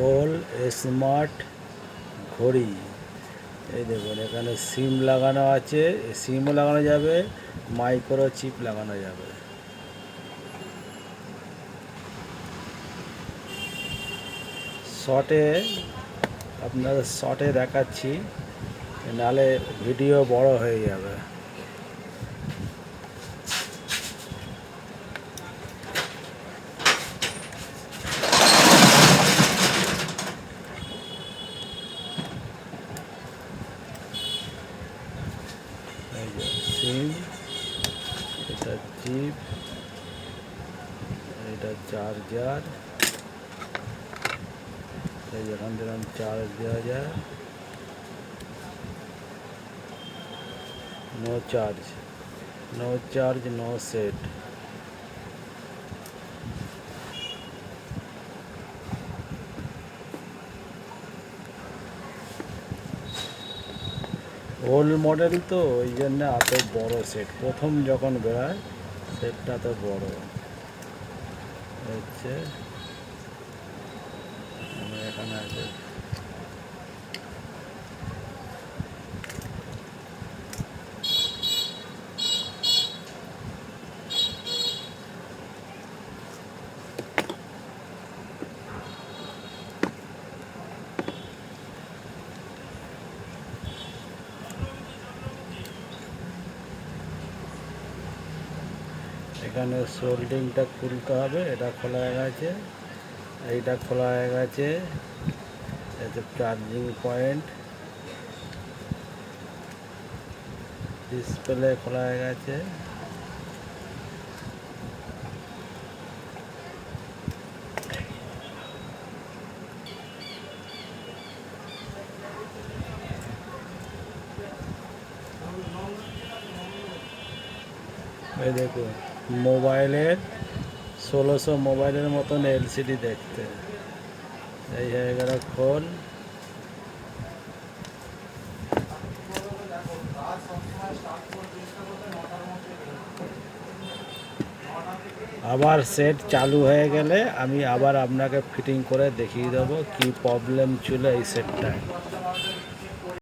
ওল স্মার্ট ঘড়ি। এই দেখুন এখানে সিম লাগানো আছে, সিমও লাগানো যাবে, মাইক্রো চিপ লাগানো যাবে। শর্টে আপনাদের শর্টে দেখাচ্ছি, নাহলে ভিডিও বড় হয়ে যাবে। এই যে সিম, এটা চিপ, এটা চার্জার। এই যেখান থেকে চার্জ দেওয়া যায়, no charge, no charge, no set. Old model তো ওই জন্য এত বড় সেট, প্রথম যখন বেরোয় সেটটা তো বড় হচ্ছে। এখানে আছে এখানে সোল্ডিংটা খুলতে হবে, এটা খোলা হয়ে গেছে, এইটা খোলা হয়ে গেছে, এতে চার্জিং পয়েন্ট, ডিসপ্লে খোলা হয়ে গেছে। এই দেখুন মোবাইলের 1600 মোবাইলের মতন এলসিডি দেখতে। এই জায়গাটা খোল, আবার সেট চালু হয়ে গেলে আমি আবার আপনাকে ফিটিং করে দেখিয়ে দেবো কি প্রবলেম ছিল এই সেটটায়।